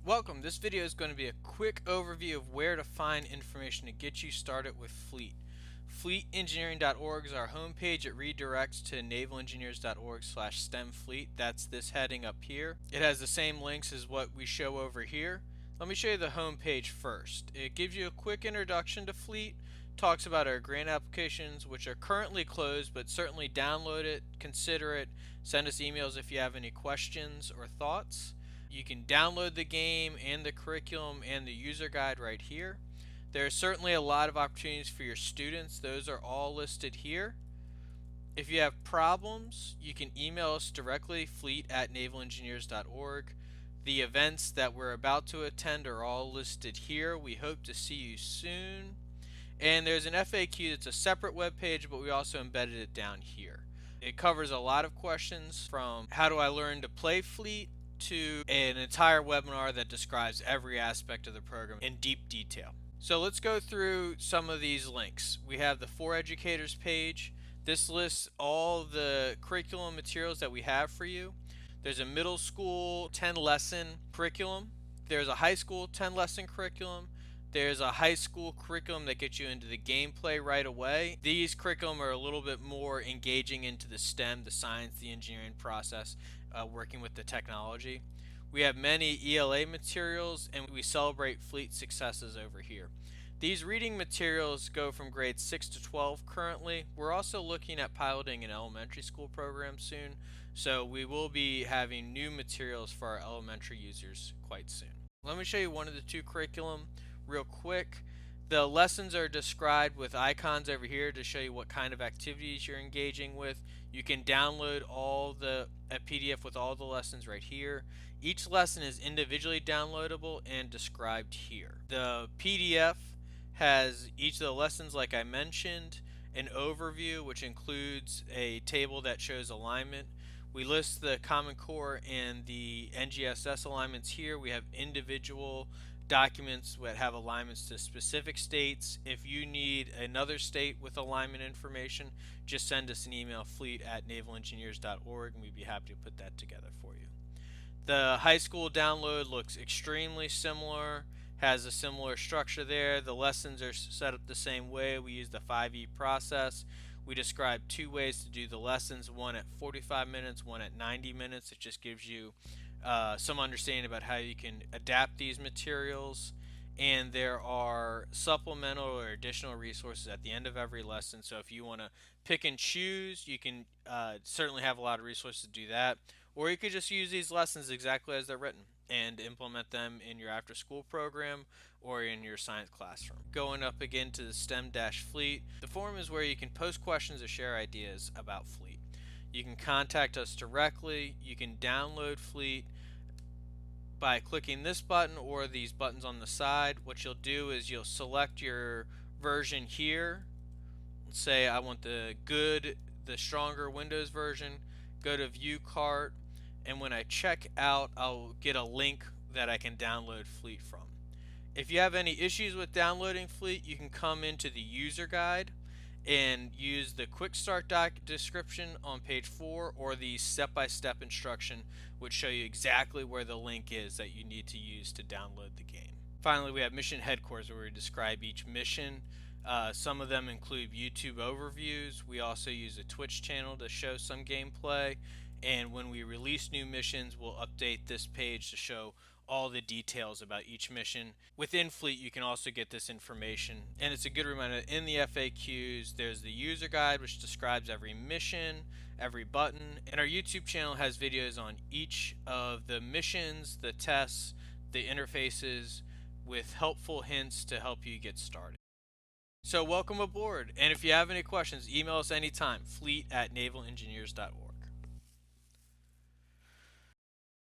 Welcome. This video is going to be a quick overview of where to find information to get you started with Fleet. Fleetengineering.org is our homepage. It redirects to navalengineers.org/STEMFleet. That's this heading up here. It has the same links as what we show over here. Let me show you the homepage first. It gives you a quick introduction to Fleet, talks about our grant applications, which are currently closed, but certainly download it, consider it, send us emails if you have any questions or thoughts. You can download the game and the curriculum and the user guide right here. There are certainly a lot of opportunities for your students. Those are all listed here. If you have problems, you can email us directly, fleet@navalengineers.org. The events that we're about to attend are all listed here. We hope to see you soon. And there's an FAQ that's a separate web page, but we also embedded it down here. It covers a lot of questions from how do I learn to play Fleet to an entire webinar that describes every aspect of the program in deep detail. So let's go through some of these links. We have the For Educators page. This lists all the curriculum materials that we have for you. There's a middle school 10 lesson curriculum. There's a high school 10 lesson curriculum. There's a high school curriculum that gets you into the gameplay right away. These curriculum are a little bit more engaging into the STEM, the science, the engineering process, working with the technology. We have many ELA materials, and we celebrate Fleet successes over here. These reading materials go from grades 6 to 12 currently. We're also looking at piloting an elementary school program soon, so we will be having new materials for our elementary users quite soon. Let me show you one of the two curriculum real quick. The lessons are described with icons over here to show you what kind of activities you're engaging with. You can download a PDF with all the lessons right here. Each lesson is individually downloadable and described here. The PDF has each of the lessons, like I mentioned, an overview which includes a table that shows alignment. We list the Common Core and the NGSS alignments here. We have individual documents that have alignments to specific states. If you need another state with alignment information, just send us an email, fleet@navalengineers.org, and we'd be happy to put that together for you. The high school download looks extremely similar, has a similar structure there. The lessons are set up the same way. We use the 5E process. We describe two ways to do the lessons, one at 45 minutes, one at 90 minutes. It just gives you some understanding about how you can adapt these materials. And there are supplemental or additional resources at the end of every lesson. So if you want to pick and choose, you can certainly have a lot of resources to do that. Or you could just use these lessons exactly as they're written and implement them in your after school program or in your science classroom. Going up again to the STEM-Fleet, the forum is where you can post questions or share ideas about Fleet. You can contact us directly. You can download Fleet by clicking this button or these buttons on the side. What you'll do is you'll select your version here. Say I want the stronger Windows version. Go to View Cart, and when I check out, I'll get a link that I can download Fleet from. If you have any issues with downloading Fleet, you can come into the user guide and use the quick start doc description on page 4 or the step-by-step instruction, which show you exactly where the link is that you need to use to download the game. Finally, we have mission headquarters where we describe each mission. Some of them include YouTube overviews. We also use a Twitch channel to show some gameplay, and when we release new missions, we'll update this page to show all the details about each mission. Within Fleet, you can also get this information, and it's a good reminder. In the FAQs, there's the user guide, which describes every mission, every button, and our YouTube channel has videos on each of the missions, the tests, the interfaces, with helpful hints to help you get started. So welcome aboard, and if you have any questions, email us anytime, fleet@navalengineers.org.